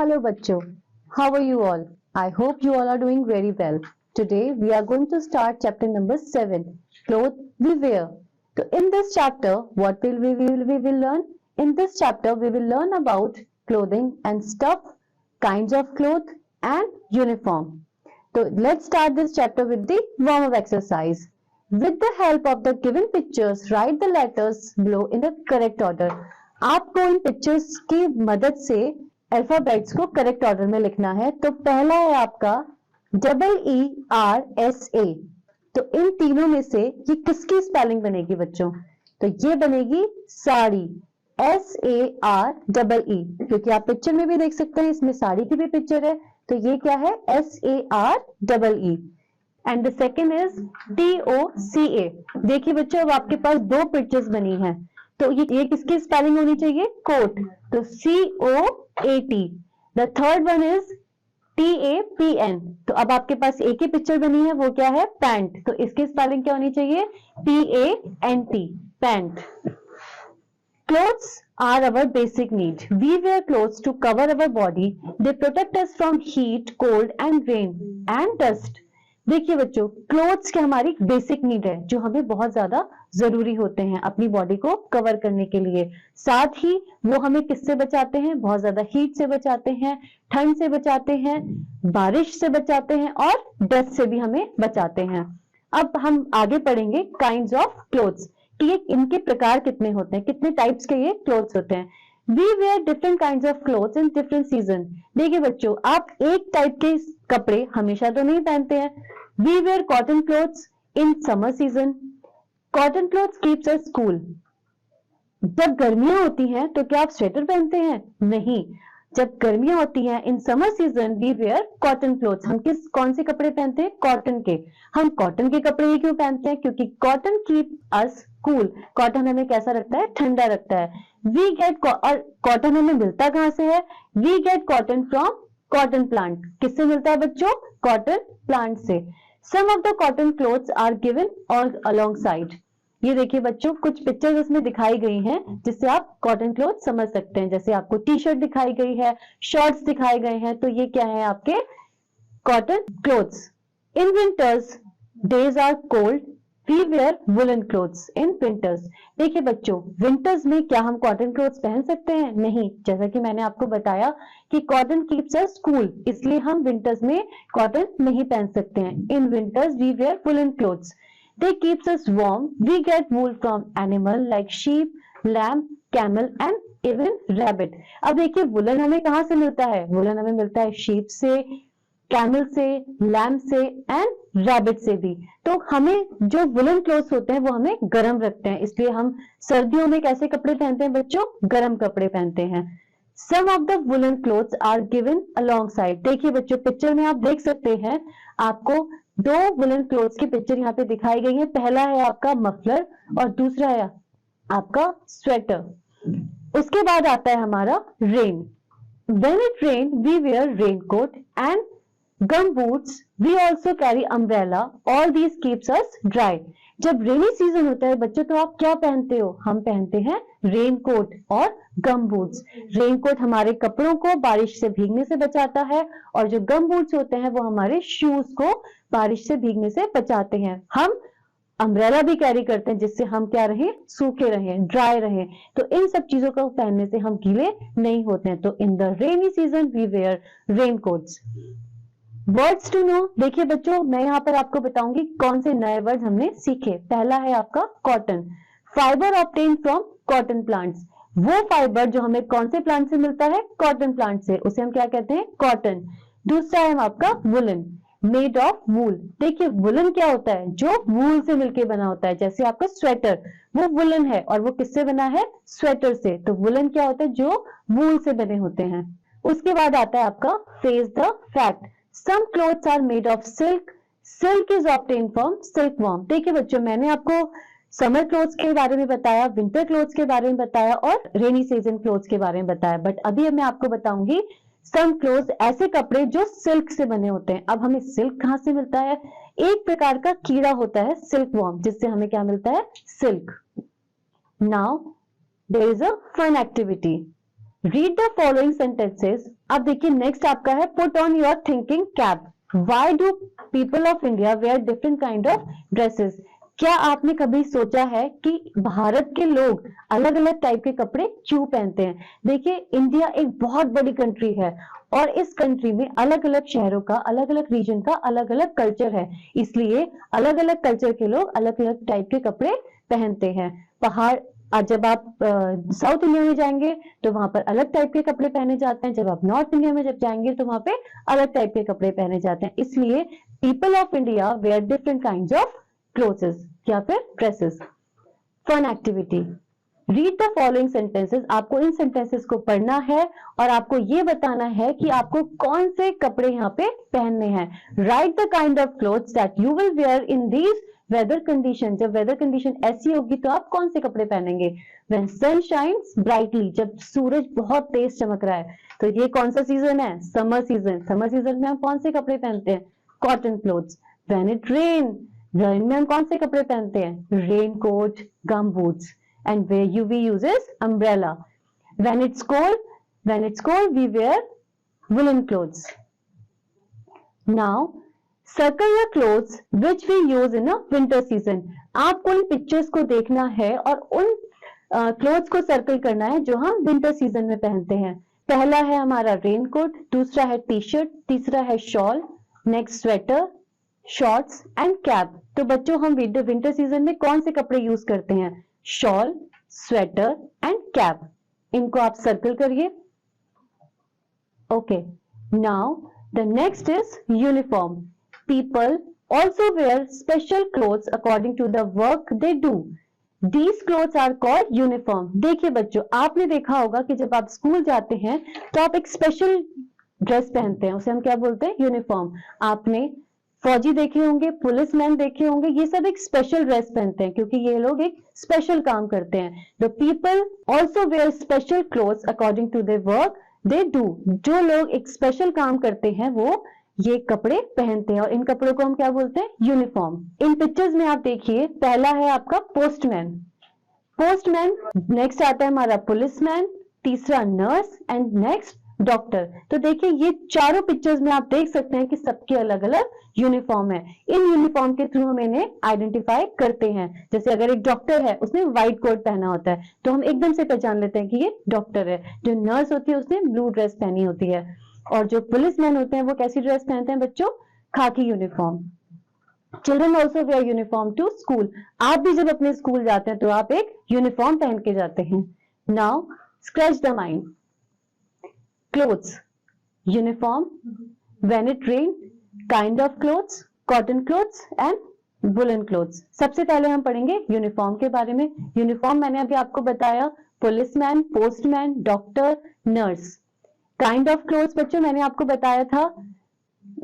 Hello bachcho, how are you all? I hope you all are doing very well. Today we are going to start chapter number 7, Clothes We Wear. So in this chapter, what will we will learn? In this chapter, we will learn about clothing and stuff, kinds of clothes and uniform. So let's start this chapter with the warm-up exercise. With the help of the given pictures, write the letters below in the correct order. आपको इन pictures की मदद से alphabets को correct order में लिखना है। तो पहला है आपका EERSA। तो इन तीनों में से ये किसकी स्पेलिंग बनेगी बच्चों? तो ये बनेगी साड़ी, SAREE, क्योंकि आप पिक्चर में भी देख सकते हैं, इसमें साड़ी की भी पिक्चर है। तो ये क्या है? SAREE। And the second is TOCA। देखिए बच्चों, अब आपके पास दो पिक्चर्स बनी हैं, तो ये किसकी स्पेलिंग होनी चाहिए? कोट, तो COAT। The third one is TAPN। तो अब आपके पास एक ही पिक्चर बनी है, वो क्या है? पैंट। तो इसकी स्पेलिंग क्या होनी चाहिए? PANT, pant. Clothes are our basic need. We wear clothes to cover our body. They protect us from heat, cold and rain and dust. देखिए बच्चों, क्लोथ्स की हमारी बेसिक नीड है, जो हमें बहुत ज्यादा जरूरी होते हैं अपनी बॉडी को कवर करने के लिए। साथ ही वो हमें किससे बचाते हैं? बहुत ज्यादा हीट से बचाते हैं, ठंड से बचाते हैं, बारिश से बचाते हैं और डस्ट से भी हमें बचाते हैं। अब हम आगे पढ़ेंगे काइंड्स ऑफ क्लोथ्स, कि ये इनके प्रकार कितने होते हैं, कितने टाइप्स के ये क्लोथ्स होते हैं। We wear different kinds of clothes in different season. देखिए बच्चों, आप एक टाइप के कपड़े हमेशा तो नहीं पहनते हैं। We wear cotton clothes in summer season. Cotton clothes keeps us cool. जब गर्मियां होती हैं तो क्या आप स्वेटर पहनते हैं? नहीं। जब गर्मियां होती हैं in summer season we wear cotton clothes. हम कौन से कपड़े पहनते हैं? कॉटन के। हम कॉटन के कपड़े ही क्यों पहनते हैं? क्योंकि cotton keep us cool. Cotton हमें कैसा रखता है? ठंडा रखता है। वी गेट, और कॉटन हमें मिलता कहां से है? We get cotton from cotton plant. किससे मिलता है बच्चों? कॉटन प्लांट से। Some of the cotton clothes are given और अलोंग साइड। ये देखिए बच्चों, कुछ पिक्चर्स इसमें दिखाई गई हैं जिससे आप कॉटन क्लोथ समझ सकते हैं। जैसे आपको टी शर्ट दिखाई गई है, शॉर्ट्स दिखाए गए हैं, तो ये क्या है? आपके cotton clothes. In winters days are cold, we wear woollen clothes in winters. देखिए बच्चों, विंटर्स में क्या हम कॉटन क्लोथ्स पहन सकते हैं? नहीं। जैसा कि मैंने आपको बताया कि कॉटन कीप्स अस कूल, इसलिए हम विंटर्स में कॉटन नहीं पहन सकते हैं। In winters we wear woollen clothes. They keeps us warm. We get wool from animal like sheep, lamb, camel and even rabbit. अब देखिए वुलन हमें कहाँ से मिलता है? वुलन हमें मिलता है शीप से, कैमल से, लैम से एंड रैबिट से भी। तो हमें जो वुलन क्लोथ्स होते हैं वो हमें गर्म रखते हैं, इसलिए हम सर्दियों में कैसे कपड़े पहनते हैं बच्चों? गर्म कपड़े पहनते हैं। Some of the woolen clothes are given alongside. देखिए बच्चों, पिक्चर में आप देख सकते हैं, आपको दो वुलन क्लोथ्स की पिक्चर यहाँ पे दिखाई गई है। पहला है आपका मफलर और दूसरा है आपका स्वेटर। उसके बाद आता है हमारा rain. When it rain, we wear raincoat and gum boots. We also carry umbrella. All these keeps us dry. जब रेनी सीजन होता है बच्चों, तो आप क्या पहनते हो? हम पहनते हैं रेनकोट और गम बूट्स। रेनकोट हमारे कपड़ों को बारिश से भीगने से बचाता है और जो गम बूट्स होते हैं वो हमारे शूज को बारिश से भीगने से बचाते हैं। हम अम्ब्रेला भी कैरी करते हैं जिससे हम क्या रहें? सूखे रहें, ड्राई रहें। तो इन सब चीजों को पहनने से हम गीले नहीं होते हैं। तो in the rainy season we wear raincoats. Words to know. देखिए बच्चों, मैं यहाँ पर आपको बताऊंगी कौन से नए वर्ड हमने सीखे। पहला है आपका cotton. Fibre obtain from cotton plants. वो फाइबर जो हमें कौन से प्लांट से मिलता है? कॉटन प्लांट से, उसे हम क्या कहते हैं? कॉटन। दूसरा है आपका वुलन, मेड ऑफ वूल। देखिए वुलन क्या होता है? जो वूल से मिलके बना होता है। जैसे आपका स्वेटर, वो वुलन है और वो किससे बना है? स्वेटर से। तो वुलन क्या होता है? जो वूल से बने होते हैं। उसके बाद आता है आपका face the fact. Some clothes are made of silk. Silk is obtained from silkworm. देखिए बच्चों, मैंने आपको समर क्लोथ्स के बारे में बताया, विंटर क्लोथ्स के बारे में बताया और रेनी सीजन क्लोथ्स के बारे में बताया, बट अभी मैं आपको बताऊंगी सम क्लोथ्स, ऐसे कपड़े जो सिल्क से बने होते हैं। अब हमें सिल्क कहाँ से मिलता है? एक प्रकार का कीड़ा होता है सिल्कवर्म, जिससे हमें क्या मिलता है? Silk. Now there is a fun activity. Read the following sentences. अब देखिए नेक्स्ट आपका है put on your thinking cap. Why do people of India wear different kind of dresses? क्या आपने कभी सोचा है कि भारत के लोग अलग अलग टाइप के कपड़े क्यों पहनते हैं? देखिए इंडिया एक बहुत बड़ी कंट्री है और इस कंट्री में अलग अलग शहरों का, अलग अलग रीजन का अलग अलग कल्चर है, इसलिए अलग अलग कल्चर के लोग अलग अलग टाइप के कपड़े पहनते हैं। पहाड़, आज जब आप साउथ इंडिया में जाएंगे तो वहां पर अलग टाइप के कपड़े पहने जाते हैं, जब आप नॉर्थ इंडिया में जब जाएंगे तो वहां पे अलग टाइप के कपड़े पहने जाते हैं, इसलिए people of India wear different kinds of clothes या फिर dresses. Fun activity, read the following sentences. आपको इन सेंटेंसेस को पढ़ना है और आपको ये बताना है कि आपको कौन से कपड़े यहाँ पे पहनने हैं। Write the kind of clothes that you will wear in these weather condition. जब वेदर कंडीशन ऐसी होगी तो आप कौन से कपड़े पहनेंगे? व्हेन सन शाइन्स ब्राइटली, जब सूरज बहुत तेज चमक रहा है, तो ये कौन सा सीजन है? Summer season. समर सीजन में हम कौन से कपड़े पहनते हैं? Cotton clothes. When it rain, rain में हम कौन से कपड़े पहनते हैं? Rain coat, gum boots. And where we uses umbrella. When it's cold we wear woolen clothes. Now circle the clothes which we use in a winter season. आपको इन pictures को देखना है और उन क्लोथ्स को सर्कल करना है जो हम विंटर सीजन में पहनते हैं। पहला है हमारा रेन कोट, दूसरा है टी शर्ट, तीसरा है shawl, next sweater, shorts and cap. तो बच्चों हम विंटर सीजन में कौन से कपड़े यूज करते हैं? Shawl, sweater and cap. इनको आप सर्कल करिए। Okay, now the next is uniform. People also wear special clothes according to the work they do. These clothes are called uniform. देखिए बच्चों, आपने देखा होगा कि जब आप स्कूल जाते हैं तो आप एक स्पेशल ड्रेस पहनते हैं, उसे हम क्या बोलते हैं? यूनिफॉर्म। आपने फौजी देखे होंगे, पुलिसमैन देखे होंगे, ये सब एक स्पेशल ड्रेस पहनते हैं क्योंकि ये लोग एक स्पेशल काम करते हैं। The people also wear special clothes according to their work they do. जो लोग एक स्पेशल काम करते हैं वो ये कपड़े पहनते हैं और इन कपड़ों को हम क्या बोलते हैं? यूनिफॉर्म। इन पिक्चर्स में आप देखिए, पहला है आपका पोस्टमैन। पोस्टमैन, नेक्स्ट आता है हमारा पुलिसमैन, तीसरा नर्स एंड नेक्स्ट डॉक्टर। तो देखिए ये चारों पिक्चर्स में आप देख सकते हैं कि सबके अलग अलग यूनिफॉर्म है। इन यूनिफॉर्म के थ्रू हम इन्हें आइडेंटिफाई करते हैं। जैसे अगर एक डॉक्टर है, उसने व्हाइट कोट पहना होता है तो हम एकदम से पहचान लेते हैं कि ये डॉक्टर है। जो नर्स होती है उसने ब्लू ड्रेस पहनी होती है और जो पुलिसमैन होते हैं वो कैसी ड्रेस पहनते हैं बच्चों? खाकी uniform. Children also wear uniform to school. आप भी जब अपने स्कूल जाते हैं तो आप एक यूनिफॉर्म पहन के जाते हैं। Now scratch the mind. Clothes, uniform, when it rain, kind of clothes, cotton clothes and woollen clothes. सबसे पहले हम पढ़ेंगे यूनिफॉर्म के बारे में। यूनिफॉर्म मैंने अभी आपको बताया, policeman, postman, doctor, nurse. Kind of clothes बच्चों मैंने आपको बताया था,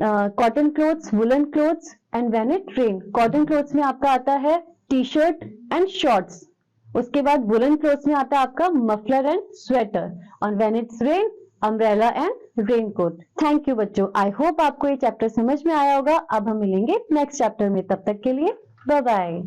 cotton clothes, woollen clothes and when it rain. Cotton clothes में आपका आता है टी शर्ट एंड शॉर्ट्स। उसके बाद वुलन क्लोथ्स में आता है आपका मफलर एंड स्वेटर और when it's rain umbrella and raincoat. Thank you बच्चों, आई होप आपको ये चैप्टर समझ में आया होगा। अब हम मिलेंगे नेक्स्ट चैप्टर में, तब तक के लिए बाय बाय।